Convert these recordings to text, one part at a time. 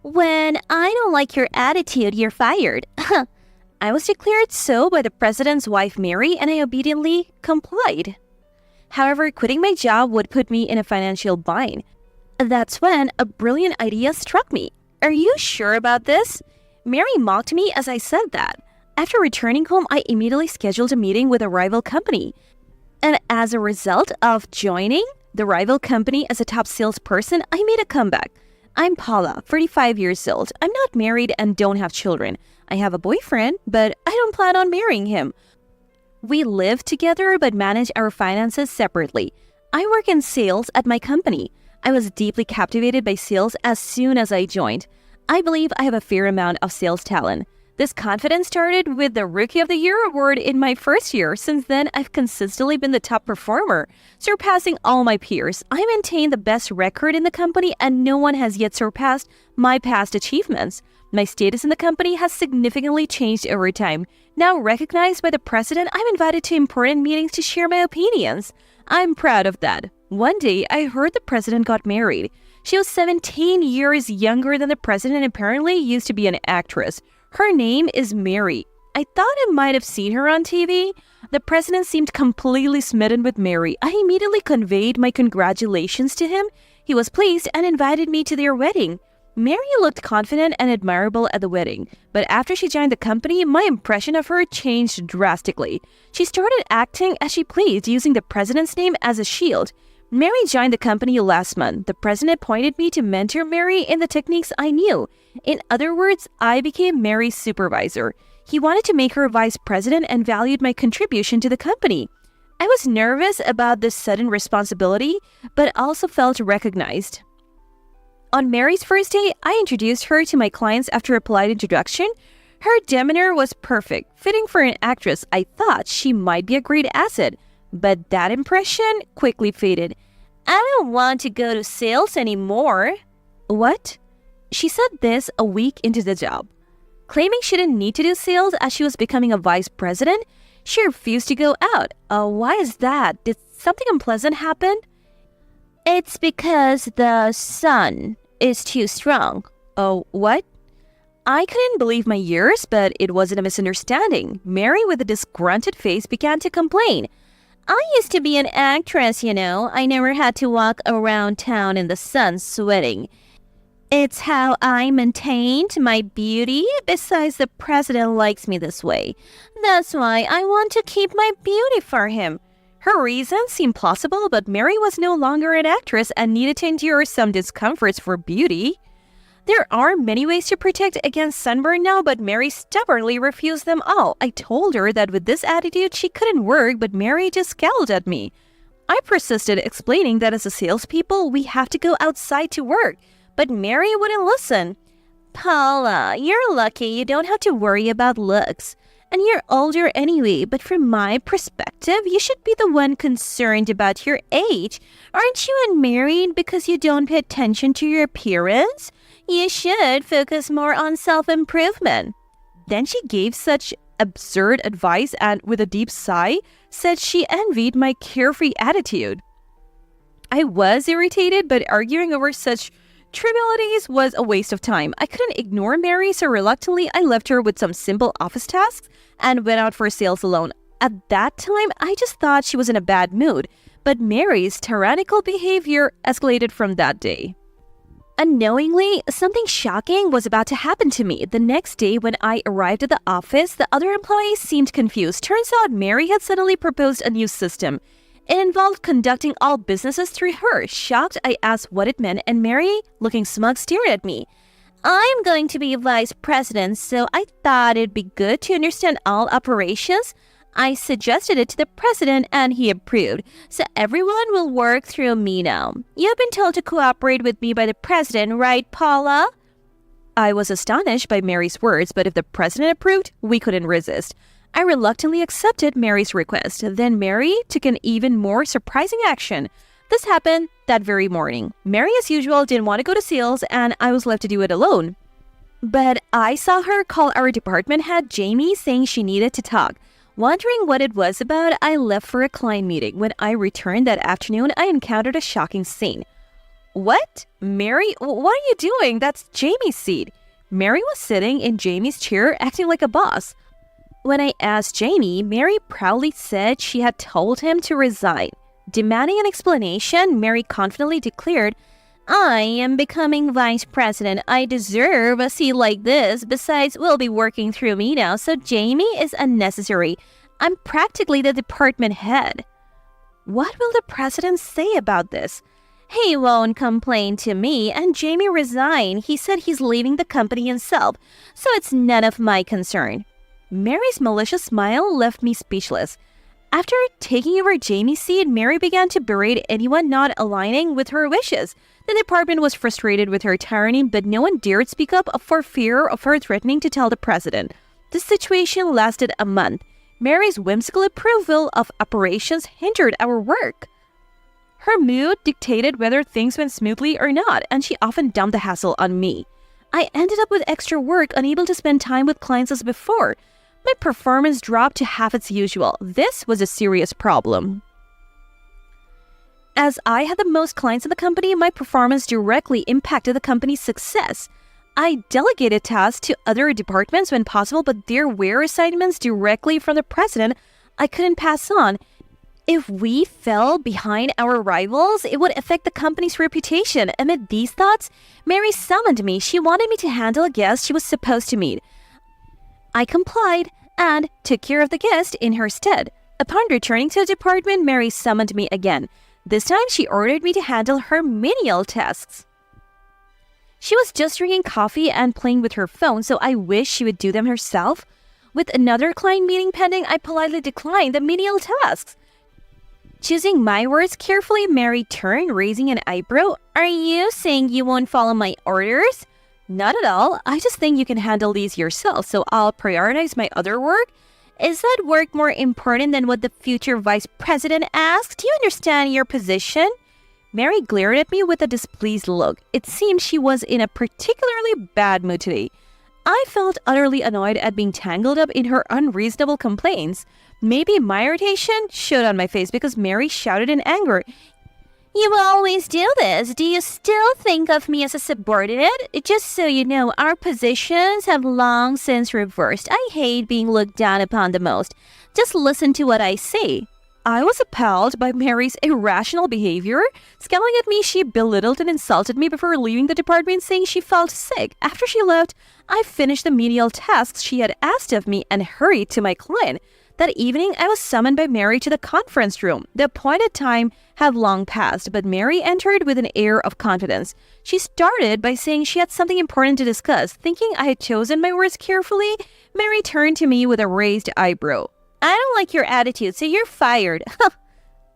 When I don't like your attitude, you're fired. I was declared so by the president's wife, Mary, and I obediently complied. However, quitting my job would put me in a financial bind. That's when a brilliant idea struck me. Are you sure about this? Mary mocked me as I said that. After returning home, I immediately scheduled a meeting with a rival company. And as a result of joining the rival company as a top salesperson, I made a comeback. I'm Paula, 35 years old. I'm not married and don't have children. I have a boyfriend, but I don't plan on marrying him. We live together but manage our finances separately. I work in sales at my company. I was deeply captivated by sales as soon as I joined. I believe I have a fair amount of sales talent. This confidence started with the Rookie of the Year award in my first year. Since then, I've consistently been the top performer, surpassing all my peers. I maintain the best record in the company and no one has yet surpassed my past achievements. My status in the company has significantly changed over time. Now recognized by the president, I'm invited to important meetings to share my opinions. I'm proud of that. One day, I heard the president got married. She was 17 years younger than the president and apparently used to be an actress. Her name is Mary. I thought I might have seen her on TV. The president seemed completely smitten with Mary. I immediately conveyed my congratulations to him. He was pleased and invited me to their wedding. Mary looked confident and admirable at the wedding, but after she joined the company, my impression of her changed drastically. She started acting as she pleased, using the president's name as a shield. Mary joined the company last month. The president appointed me to mentor Mary in the techniques I knew. In other words, I became Mary's supervisor. He wanted to make her vice president and valued my contribution to the company. I was nervous about this sudden responsibility, but also felt recognized. On Mary's first day, I introduced her to my clients after a polite introduction. Her demeanor was perfect, fitting for an actress. I thought she might be a great asset, but that impression quickly faded. I don't want to go to sales anymore. What? She said this a week into the job. Claiming she didn't need to do sales as she was becoming a vice president, she refused to go out. Why is that? Did something unpleasant happen? It's because the sun is too strong. Oh, what? I couldn't believe my ears, but it wasn't a misunderstanding. Mary, with a disgruntled face, began to complain. I used to be an actress, you know. I never had to walk around town in the sun sweating. It's how I maintained my beauty. Besides, the president likes me this way. That's why I want to keep my beauty for him. Her reasons seemed plausible, but Mary was no longer an actress and needed to endure some discomforts for beauty. There are many ways to protect against sunburn now, but Mary stubbornly refused them all. I told her that with this attitude, she couldn't work, but Mary just scowled at me. I persisted, explaining that as a salespeople, we have to go outside to work, but Mary wouldn't listen. Paula, you're lucky you don't have to worry about looks. And you're older anyway, but from my perspective, you should be the one concerned about your age. Aren't you unmarried because you don't pay attention to your appearance? You should focus more on self-improvement. Then she gave such absurd advice and, with a deep sigh, said she envied my carefree attitude. I was irritated, but arguing over such trivialities was a waste of time. I couldn't ignore Mary, so reluctantly I left her with some simple office tasks and went out for sales alone. At that time, I just thought she was in a bad mood, but Mary's tyrannical behavior escalated from that day. Unknowingly, something shocking was about to happen to me. The next day, when I arrived at the office, the other employees seemed confused. Turns out Mary had suddenly proposed a new system. It involved conducting all businesses through her. Shocked, I asked what it meant, and Mary, looking smug, stared at me. I'm going to be vice president, so I thought it'd be good to understand all operations. I suggested it to the president and he approved, so everyone will work through me now. You've been told to cooperate with me by the president, right, Paula? I was astonished by Mary's words, but if the president approved, we couldn't resist. I reluctantly accepted Mary's request. Then Mary took an even more surprising action. This happened that very morning. Mary, as usual, didn't want to go to sales, and I was left to do it alone. But I saw her call our department head, Jamie, saying she needed to talk. Wondering what it was about, I left for a client meeting. When I returned that afternoon, I encountered a shocking scene. What? Mary, what are you doing? That's Jamie's seat. Mary was sitting in Jamie's chair, acting like a boss. When I asked Jamie, Mary proudly said she had told him to resign. Demanding an explanation, Mary confidently declared, I am becoming vice president. I deserve a seat like this. Besides, we'll be working through me now, so Jamie is unnecessary. I'm practically the department head. What will the president say about this? He won't complain to me, and Jamie resigned. He said he's leaving the company himself, so it's none of my concern. Mary's malicious smile left me speechless. After taking over Jamie's seat, Mary began to berate anyone not aligning with her wishes. The department was frustrated with her tyranny, but no one dared speak up for fear of her threatening to tell the president. The situation lasted a month. Mary's whimsical approval of operations hindered our work. Her mood dictated whether things went smoothly or not, and she often dumped the hassle on me. I ended up with extra work, unable to spend time with clients as before. My performance dropped to half its usual. This was a serious problem. As I had the most clients in the company, my performance directly impacted the company's success. I delegated tasks to other departments when possible, but there were assignments directly from the president I couldn't pass on. If we fell behind our rivals, it would affect the company's reputation. Amid these thoughts, Mary summoned me. She wanted me to handle a guest she was supposed to meet. I complied and took care of the guest in her stead. Upon returning to the department, Mary summoned me again. This time, she ordered me to handle her menial tasks. She was just drinking coffee and playing with her phone, so I wished she would do them herself. With another client meeting pending, I politely declined the menial tasks. Choosing my words carefully, Mary turned, raising an eyebrow. Are you saying you won't follow my orders? Not at all. I just think you can handle these yourself, so I'll prioritize my other work. Is that work more important than what the future vice president asked? Do you understand your position? Mary glared at me with a displeased look. It seemed she was in a particularly bad mood today. I felt utterly annoyed at being tangled up in her unreasonable complaints. Maybe my irritation showed on my face because Mary shouted in anger. You always do this. Do you still think of me as a subordinate? Just so you know, our positions have long since reversed. I hate being looked down upon the most. Just listen to what I say. I was appalled by Mary's irrational behavior. Scowling at me, she belittled and insulted me before leaving the department, saying she felt sick. After she left, I finished the menial tasks she had asked of me and hurried to my client. That evening, I was summoned by Mary to the conference room. The appointed time had long passed, but Mary entered with an air of confidence. She started by saying she had something important to discuss. Thinking I had chosen my words carefully, Mary turned to me with a raised eyebrow. I don't like your attitude, so you're fired.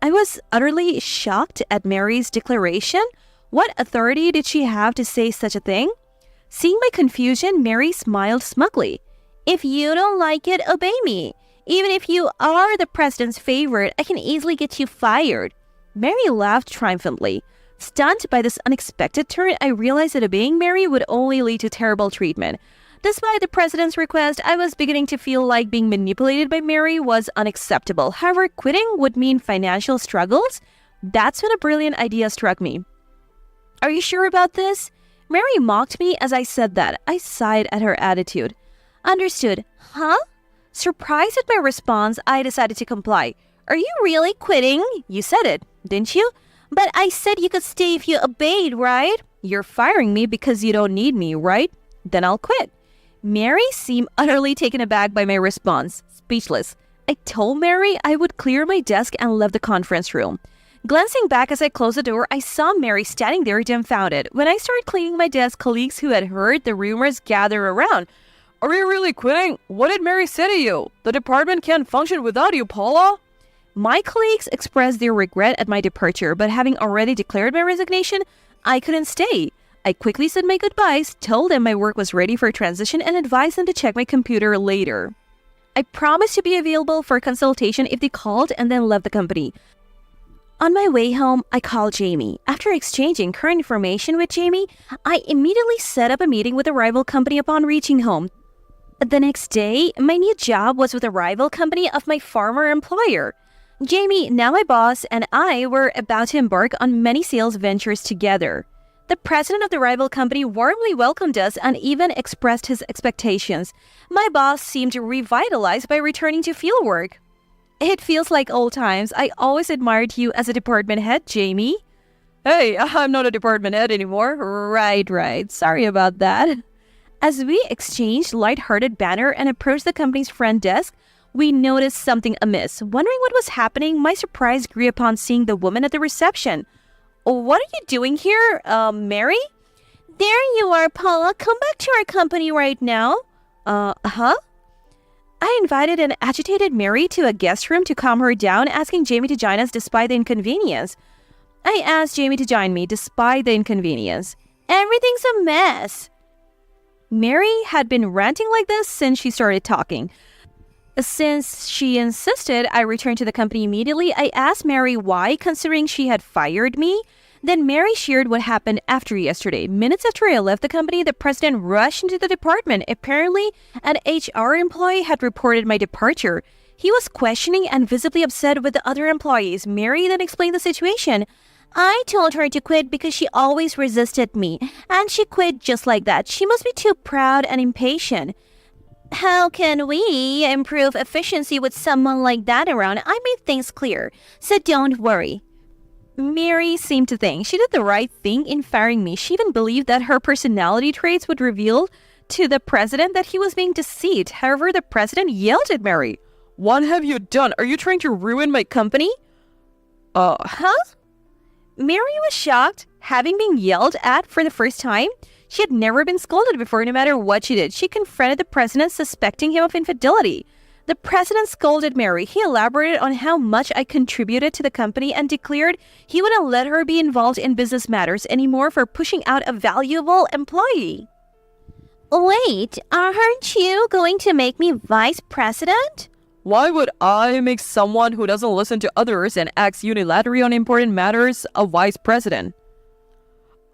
I was utterly shocked at Mary's declaration. What authority did she have to say such a thing? Seeing my confusion, Mary smiled smugly. If you don't like it, obey me. Even if you are the president's favorite, I can easily get you fired. Mary laughed triumphantly. Stunned by this unexpected turn, I realized that obeying Mary would only lead to terrible treatment. Despite the president's request, I was beginning to feel like being manipulated by Mary was unacceptable. However, quitting would mean financial struggles. That's when a brilliant idea struck me. Are you sure about this? Mary mocked me as I said that. I sighed at her attitude. Understood. Huh? Surprised at my response, I decided to comply. Are you really quitting? You said it, didn't you? But I said you could stay if you obeyed, right? You're firing me because you don't need me, right? Then I'll quit. Mary seemed utterly taken aback by my response, speechless. I told Mary I would clear my desk and left the conference room. Glancing back as I closed the door, I saw Mary standing there dumbfounded. When I started cleaning my desk, colleagues who had heard the rumors gathered around. Are you really quitting? What did Mary say to you? The department can't function without you, Paula. My colleagues expressed their regret at my departure, but having already declared my resignation, I couldn't stay. I quickly said my goodbyes, told them my work was ready for transition, and advised them to check my computer later. I promised to be available for consultation if they called, and then left the company. On my way home, I called Jamie. After exchanging current information with Jamie, I immediately set up a meeting with a rival company upon reaching home. The next day, my new job was with a rival company of my former employer. Jamie, now my boss, and I were about to embark on many sales ventures together. The president of the rival company warmly welcomed us and even expressed his expectations. My boss seemed revitalized by returning to fieldwork. It feels like old times. I always admired you as a department head, Jamie. Hey, I'm not a department head anymore. Right. Sorry about that. As we exchanged light-hearted banter and approached the company's front desk, we noticed something amiss. Wondering what was happening, my surprise grew upon seeing the woman at the reception. What are you doing here, Mary? There you are, Paula. Come back to our company right now. Huh? I invited an agitated Mary to a guest room to calm her down, asking Jamie to join us despite the inconvenience. I asked Jamie to join me despite the inconvenience. Everything's a mess. Mary had been ranting like this since she started talking. Since she insisted I return to the company immediately, I asked Mary why, considering she had fired me. Then Mary shared what happened after yesterday. Minutes after I left the company, the president rushed into the department. Apparently, an HR employee had reported my departure. He was questioning and visibly upset with the other employees. Mary then explained the situation. I told her to quit because she always resisted me, and she quit just like that. She must be too proud and impatient. How can we improve efficiency with someone like that around? I made things clear, so don't worry. Mary seemed to think she did the right thing in firing me. She even believed that her personality traits would reveal to the president that he was being deceived. However, the president yelled at Mary. What have you done? Are you trying to ruin my company? Huh? Mary was shocked, having been yelled at for the first time. She had never been scolded before, no matter what she did. She confronted the president, suspecting him of infidelity. The president scolded Mary. He elaborated on how much I contributed to the company and declared he wouldn't let her be involved in business matters anymore for pushing out a valuable employee. Wait, aren't you going to make me vice president? Why would I make someone who doesn't listen to others and acts unilaterally on important matters a vice president?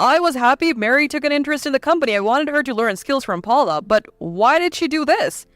I was happy Mary took an interest in the company. I wanted her to learn skills from Paula, but why did she do this?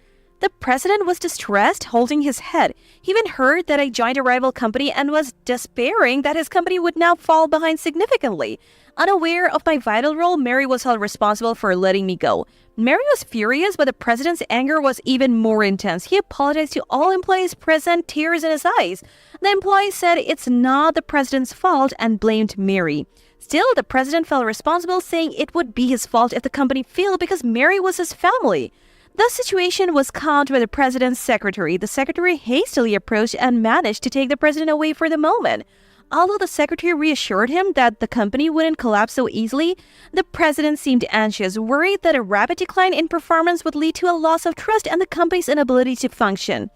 The president was distressed, holding his head. He even heard that I joined a rival company and was despairing that his company would now fall behind significantly. Unaware of my vital role, Mary was held responsible for letting me go. Mary was furious, but the president's anger was even more intense. He apologized to all employees present, tears in his eyes. The employee said it's not the president's fault and blamed Mary. Still, the president felt responsible, saying it would be his fault if the company failed because Mary was his family. The situation was calmed by the president's secretary. The secretary hastily approached and managed to take the president away for the moment. Although the secretary reassured him that the company wouldn't collapse so easily, the president seemed anxious, worried that a rapid decline in performance would lead to a loss of trust and the company's inability to function.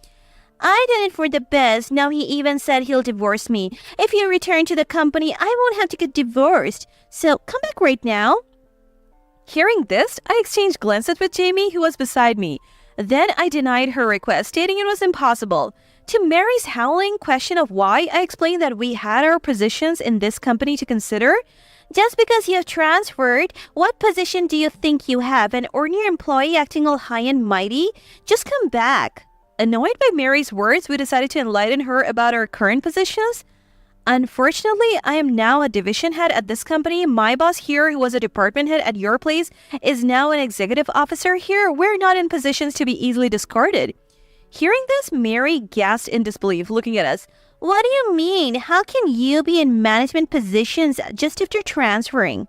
I did it for the best. Now he even said he'll divorce me. If you return to the company, I won't have to get divorced. So come back right now. Hearing this, I exchanged glances with Jamie, who was beside me. Then I denied her request, stating it was impossible. To Mary's howling question of why, I explained that we had our positions in this company to consider. Just because you have transferred, what position do you think you have? An ordinary employee acting all high and mighty? Just come back. Annoyed by Mary's words, we decided to enlighten her about our current positions. Unfortunately, I am now a division head at this company. My boss here, who was a department head at your place, is now an executive officer here. We're not in positions to be easily discarded. Hearing this, Mary gasped in disbelief, looking at us. What do you mean? How can you be in management positions just after transferring?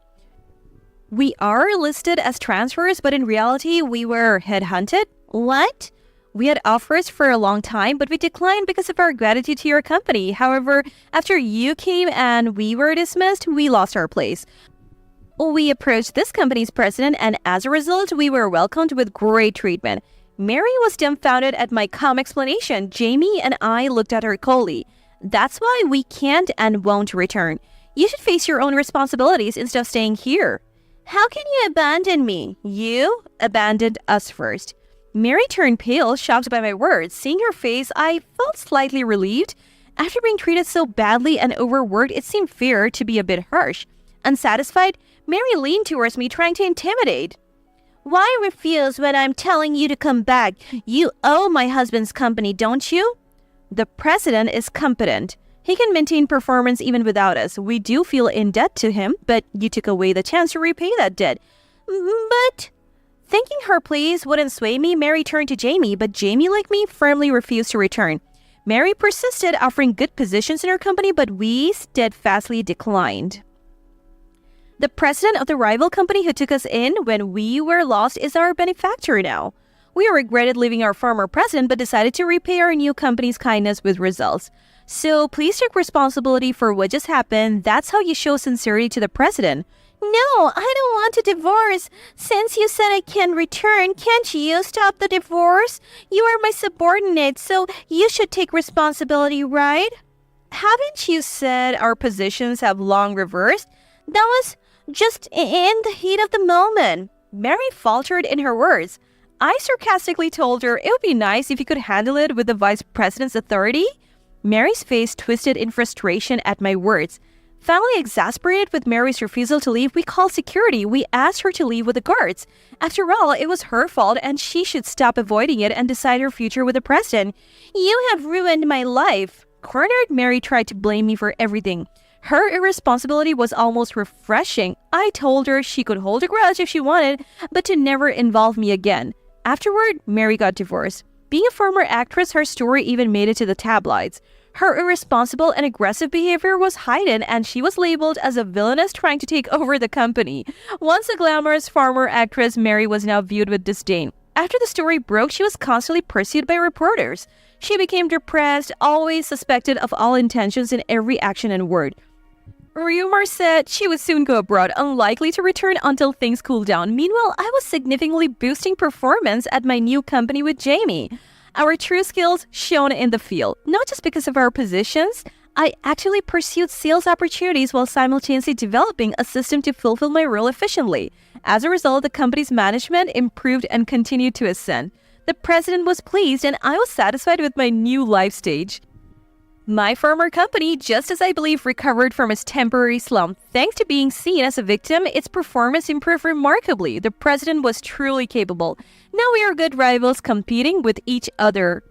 We are listed as transfers, but in reality, we were headhunted. What? We had offers for a long time, but we declined because of our gratitude to your company. However, after you came and we were dismissed, we lost our place. We approached this company's president, and as a result, we were welcomed with great treatment. Mary was dumbfounded at my calm explanation. Jamie and I looked at her coldly. That's why we can't and won't return. You should face your own responsibilities instead of staying here. How can you abandon me? You abandoned us first. Mary turned pale, shocked by my words. Seeing her face, I felt slightly relieved. After being treated so badly and overworked, it seemed fair to be a bit harsh. Unsatisfied, Mary leaned towards me, trying to intimidate. Why refuse when I'm telling you to come back? You owe my husband's company, don't you? The president is competent. He can maintain performance even without us. We do feel in debt to him, but you took away the chance to repay that debt. But thanking her please wouldn't sway me. Mary turned to Jamie, but Jamie, like me, firmly refused to return. Mary persisted, offering good positions in her company, but we steadfastly declined. The president of the rival company who took us in when we were lost is our benefactor now. We regretted leaving our former president, but decided to repay our new company's kindness with results. So please take responsibility for what just happened. That's how you show sincerity to the president. No, I don't want a divorce. Since you said I can return, can't you stop the divorce? You are my subordinate, so you should take responsibility, right? Haven't you said our positions have long reversed? That was just in the heat of the moment. Mary faltered in her words. I sarcastically told her it would be nice if you could handle it with the vice president's authority. Mary's face twisted in frustration at my words. Finally exasperated with Mary's refusal to leave, we called security. We asked her to leave with the guards. After all, it was her fault and she should stop avoiding it and decide her future with the president. You have ruined my life. Cornered, Mary tried to blame me for everything. Her irresponsibility was almost refreshing. I told her she could hold a grudge if she wanted, but to never involve me again. Afterward, Mary got divorced. Being a former actress, her story even made it to the tabloids. Her irresponsible and aggressive behavior was heightened, and she was labeled as a villainess trying to take over the company. Once a glamorous former actress, Mary was now viewed with disdain. After the story broke, she was constantly pursued by reporters. She became depressed, always suspected of all intentions in every action and word. Rumors said she would soon go abroad, unlikely to return until things cooled down. Meanwhile, I was significantly boosting performance at my new company with Jamie. Our true skills shone in the field, not just because of our positions. I actually pursued sales opportunities while simultaneously developing a system to fulfill my role efficiently. As a result, the company's management improved and continued to ascend. The president was pleased, and I was satisfied with my new life stage. My former company, just as I believe, recovered from its temporary slump. Thanks to being seen as a victim, its performance improved remarkably. The president was truly capable. Now we are good rivals competing with each other.